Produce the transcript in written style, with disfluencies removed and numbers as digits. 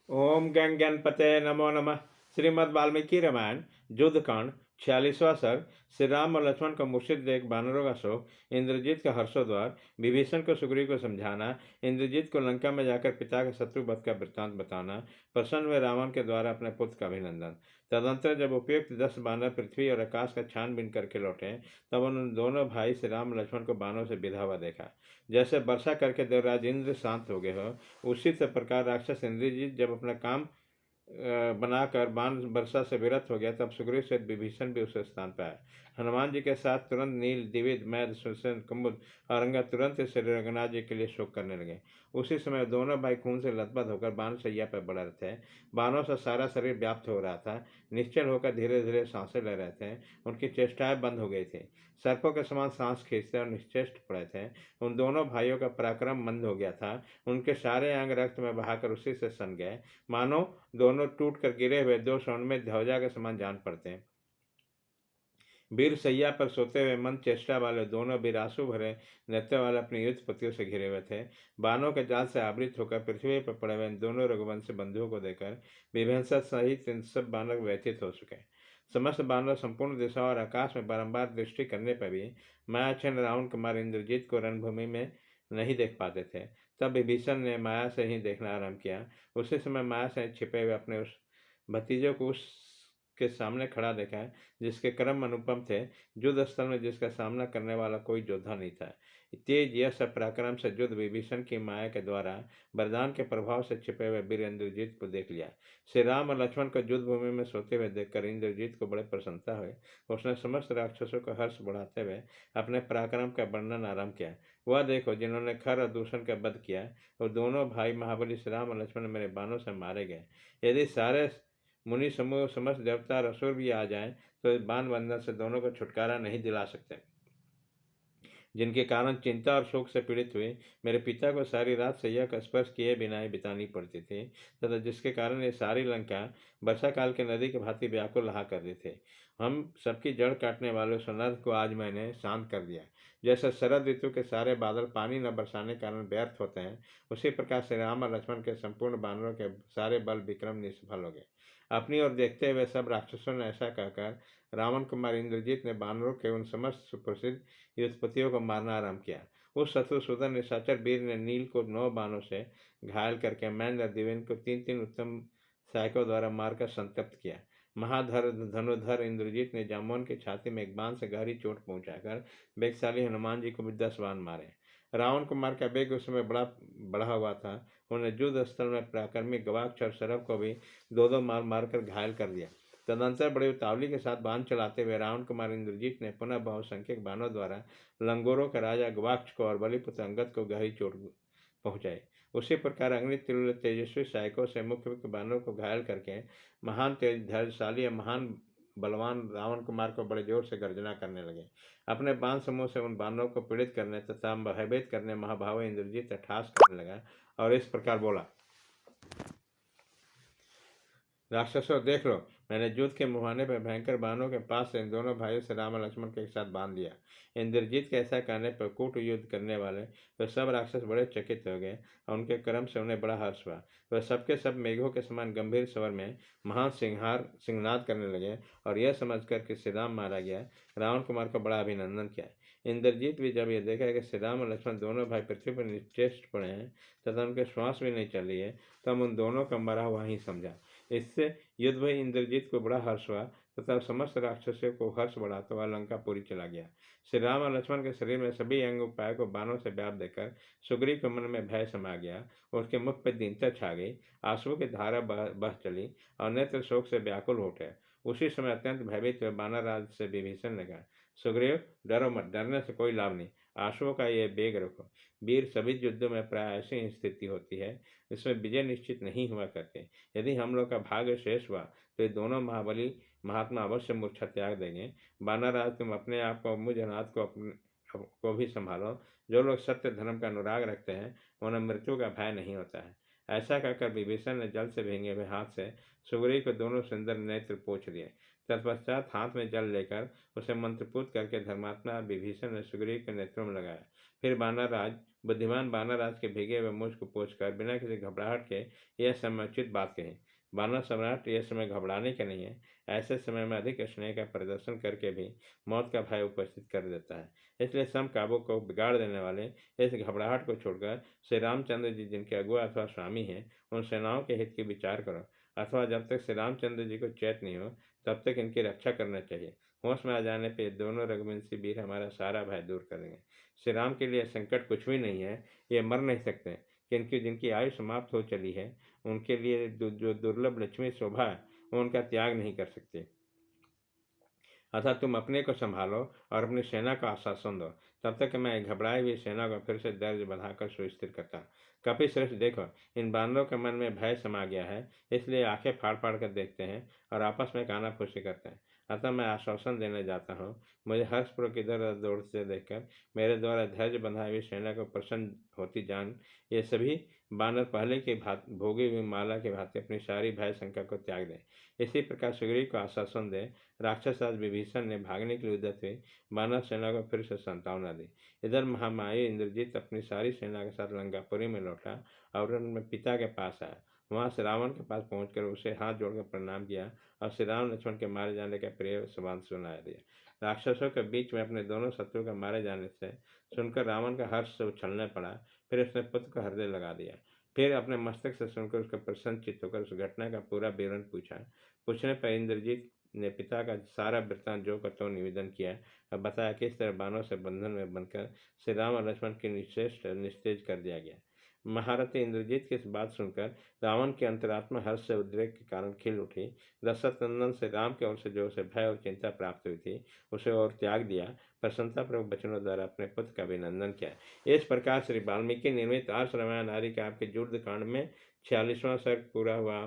ओम गण गणपते नमो नमः। श्रीमद् वाल्मीकि रामायण युद्धकांड 46वां सर्ग। श्री राम और लक्ष्मण का मूर्छित देख बानरों का शोक, इंद्रजीत का हर्षोद्वार, विभीषण को सुग्रीव को समझाना, इंद्रजीत को लंका में जाकर पिता के शत्रुवध का वृत्तांत बताना, प्रसन्न में रावण के द्वारा अपने पुत्र का अभिनंदन। तदंतर जब उपयुक्त 10 बानर पृथ्वी और आकाश का छानबीन करके लौटे, तब उन दोनों भाई श्री राम लक्ष्मण को बानों से विधा हुआ देखा। जैसे वर्षा करके देवराज इंद्र शांत हो गए हो, उसी प्रकार राक्षस इंद्रजीत जब अपना काम बनाकर बाण वर्षा से विरत हो गया, तब सुग्रीव से विभीषण भी उस स्थान पर आए। हनुमान जी के साथ तुरंत नील, द्विविद, मैद, सुदर्शन, कुमुद और अंगा तुरंत श्री रघुनाथ जी के लिए शोक करने लगे। उसी समय दोनों भाई खून से लथपथ होकर बाण सैया पर बढ़ रहे थे। बाणों से सारा शरीर व्याप्त हो रहा था। निश्चल होकर धीरे धीरे सांसें ले रहे थे। उनकी चेष्टाएं बंद हो गई थी। सर्पों के समान सांस खींचते और निश्चेष्ट पड़े थे। उन दोनों भाइयों का पराक्रम मंद हो गया था। उनके सारे अंग रक्त में बहाकर उसी से सन गए, मानो दोनों टूट कर गिरे हुए दो स्वर्ण में ध्वजा के समान जान पड़ते हैं। वीर सैया पर सोते हुए मन चेष्टा वाले दोनों वीर आंसू भरे नेत्र वाले अपने युद्ध पतियों से घिरे हुए थे। बाणों के जाल से आवृत होकर पृथ्वी पर पड़े हुए दोनों रघुवंशी बंधुओं को देखकर विभीषण सहित इन सब बानर व्यथित हो चुके। समस्त बानर संपूर्ण दिशा और आकाश में बारंबार दृष्टि करने पर भी मायाक्षण रावण कुमार इंद्रजीत को रणभूमि में नहीं देख पाते थे। तब विभीषण ने माया से ही देखना आरंभ किया। उसी समय माया से छिपे हुए अपने उस भतीजों को उसके सामने खड़ा देखा है, जिसके कर्म अनुपम थे, युद्ध स्थल में जिसका सामना करने वाला कोई योद्धा नहीं था। तेज यश पराक्रम से युद्ध विभीषण की माया के द्वारा वरदान के प्रभाव से छिपे हुए वीर इंद्रजीत को देख लिया। श्री राम और लक्ष्मण को युद्ध भूमि में सोते हुए देखकर इंद्रजीत को बड़े प्रसन्नता हुई। उसने समस्त राक्षसों का हर्ष बढ़ाते हुए अपने पराक्रम का वर्णन आरंभ किया। वह देखो, जिन्होंने खर और दूषण का वध किया, और दोनों भाई महाबली श्री राम और लक्ष्मण मेरे बाणों से मारे गए। यदि सारे मुनि समूह समस्त देवता और असुर भी आ जाएं, तो इस बाण बंधन से दोनों को छुटकारा नहीं दिला सकते। जिनके कारण चिंता और शोक से पीड़ित हुए मेरे पिता को सारी रात सैया का स्पर्श किए बिना ही बितानी पड़ती थी, तथा जिसके कारण ये सारी लंका वर्षा काल के नदी के भांति व्याकुल रहा करते थे। हम सबकी जड़ काटने वाले सुनर्द को आज मैंने शांत कर दिया। जैसे शरद ऋतु के सारे बादल पानी न बरसाने के कारण व्यर्थ होते हैं, उसी प्रकार श्री राम और लक्ष्मण के संपूर्ण बानरों के सारे बल विक्रम निष्फल हो गए। अपनी ओर देखते हुए सब राक्षसों ने ऐसा कहकर रावण कुमार इंद्रजीत ने बानरों के उन समस्त सुप्रसिद्ध युद्धपतियों को मारना आरंभ किया। उस शत्रुसूदन निशाचर वीर ने नील को 9 बाणों से घायल करके मैंद और दिवेन को 3-3 उत्तम सहायकों द्वारा मारकर संतप्त किया। महाधर धनुधर इंद्रजीत ने जामवन की छाती में एक बाण से गहरी चोट पहुंचाकर वेगशाली हनुमान जी को भी 10 बाण मारे। रावण कुमार का वेग उस समय बढ़ा हुआ था। उन्हें युद्ध स्थल में पराक्रमी गवाक्ष और सरभ को भी 2-2 मार मारकर घायल कर दिया। तदंतर बड़े उतावली के साथ बाण चलाते हुए रावण कुमार इंद्रजीत ने पुनः बहुसंख्यक बाणों द्वारा लंगोरों के राजा गवाक्ष को और बलिपुत्र अंगद को गहरी चोट पहुंचाई। उसी प्रकार अग्नि तुल्य तेजस्वी सहायकों से मुख्य बानरों को घायल करके महान तेज धैर्यशाली और महान बलवान रावण कुमार को बड़े जोर से गर्जना करने लगे। अपने बाण समूह से उन बानरों को पीड़ित करने तथा भयभीत करने महाभाव इंद्रजीत ठास करने लगा और इस प्रकार बोला, राक्षसों देख लो, मैंने युद्ध के मुहाने पर भयंकर बाणों के पास से इन दोनों भाइयों से राम और लक्ष्मण के एक साथ बांध दिया। इंद्रजीत के ऐसा कहने पर कूट युद्ध करने वाले वे सब राक्षस बड़े चकित हो गए और उनके कर्म से उन्हें बड़ा हर्ष हुआ। वह सबके सब मेघों के समान गंभीर स्वर में महान सिंहनाद करने लगे और यह समझकर कि श्री राम मारा गया, रावण कुमार को बड़ा अभिनंदन किया। इंद्रजीत भी जब यह देखा कि श्री राम और लक्ष्मण दोनों भाई पृथ्वी पर निश्चेष्ट पड़े हैं तथा उनके श्वास भी नहीं चल रही है, तब उन दोनों का मरा हुआ ही समझा। इससे युद्ध में इंद्रजीत को बड़ा हर्ष हुआ तथा समस्त राक्षसों को हर्ष बढ़ाता हुआ लंकापुरी चला गया। श्री राम और लक्ष्मण के शरीर में सभी अंग उपाय को बाणों से व्याप देकर सुग्रीव के मन में भय समा गया और उसके मुख पर दीनता छा गई। आंसुओं की धारा बह चली और नेत्र शोक से व्याकुल हो उठे। उसी समय अत्यंत भयभीत हुए बानरराज से विभीषण ने कहा, सुग्रीव डरो मत, डरने से कोई लाभ नहीं, आंसुओं का ये बेग रखो। वीर सभी युद्धों में प्राय ऐसी ही स्थिति होती है, इसमें विजय निश्चित नहीं हुआ करते। यदि हम लोग का भाग्य शेष हुआ तो ये दोनों महाबली महात्मा अवश्य मूर्छा त्याग देंगे। बानरराज, तुम अपने आप को, मुझ अनाथ को अपने को भी संभालो। जो लोग सत्य धर्म का अनुराग रखते हैं उन्हें मृत्यु का भय नहीं होता है। ऐसा कहकर विभीषण ने जल से भींगे हुए हाथ से सुग्रीव को दोनों सुंदर नेत्र पोंछ दिए। तत्पश्चात हाथ में जल लेकर उसे मंत्रपूत करके धर्मात्मा विभीषण ने सुग्रीव के नेत्रों में लगाया। फिर बानरराज बुद्धिमान बानर राज के भीगे हुए मुझ को पोंछकर बिना किसी घबराहट के यह समुचित बात कही। बानर सम्राट, यह समय घबराने का नहीं है। ऐसे समय में अधिक स्नेह का प्रदर्शन करके भी मौत का भय उपस्थित कर देता है। इसलिए सम काबू को बिगाड़ देने वाले इस घबराहट को छोड़कर श्री रामचंद्र जी जिनके अगुआ अथवा स्वामी हैं, उन सेनाओं के हित की विचार करो, अथवा जब तक श्री रामचंद्र जी को चैत नहीं हो तब तक इनकी रक्षा करना चाहिए। होश में आ जाने पर दोनों रघुवंशी वीर हमारा सारा भय दूर कर देंगे। श्री राम के लिए संकट कुछ भी नहीं है, ये मर नहीं सकते, क्योंकि जिनकी आयु समाप्त हो चली है उनके लिए जो दुर्लभ लक्ष्मी शोभा है वो उनका त्याग नहीं कर सकते। अतः तुम अपने को संभालो और अपनी सेना का आश्वासन दो, तब तक मैं घबराई हुई सेना को फिर से दर्ज बढ़ाकर सुस्थिर करता। कपिश्रेष्ठ, देखो इन बानरों के मन में भय समा गया है, इसलिए आंखें फाड़ फाड़ कर देखते हैं और आपस में कानाफूसी करते हैं। अतः मैं आश्वासन देने जाता हूँ। मुझे हर्षपूर्वक इधर उधर दौड़ते देखकर मेरे द्वारा धैर्य बंधाई हुई सेना को प्रसन्न होती जान ये सभी बानर पहले की भांति भोगी हुई माला की भांति अपनी सारी भय शंका को त्याग दें। इसी प्रकार सुग्रीव को आश्वासन दे राक्षसराज विभीषण ने भागने के लिए उद्यत हुई मानव सेना को फिर से सांत्वना दी। इधर महामायी इंद्रजीत अपनी सारी सेना के साथ लंकापुरी में लौटा और अपने पिता के पास आया। वहां से रावण के पास पहुंचकर उसे हाथ जोड़कर प्रणाम किया और श्री राम लक्ष्मण के मारे जाने का प्रिय संवाद सुना दिया। राक्षसों के बीच में अपने दोनों शत्रु के मारे जाने से सुनकर रावण का हर्ष से उछलने पड़ा। फिर उसने पुत्र को हृदय लगा दिया। फिर अपने मस्तक से सुनकर उसका प्रसन्न चित्त होकर उस घटना का पूरा विवरण पूछा। पूछने पर इंद्रजीत ने पिता का सारा वृत्तांत जो कतो निवेदन किया और बताया किस तरह बानों से बंधन में बंधकर श्री राम और लक्ष्मण की निस्तेज कर दिया गया। महारथी इंद्रजीत की इस बात सुनकर रावण की अंतरात्मा हर्ष से उद्रेक के कारण खिल उठी। दशरथ नंदन से राम की ओर से जो उसे भय और चिंता प्राप्त हुई थी उसे और त्याग दिया। प्रसन्नतापूर्वक वचनों द्वारा अपने पुत्र का अभिनंदन किया। इस प्रकार श्री वाल्मीकि निर्मित आर्ष रामायण आदि के आपके युद्ध कांड में 46वां सर्ग पूरा हुआ।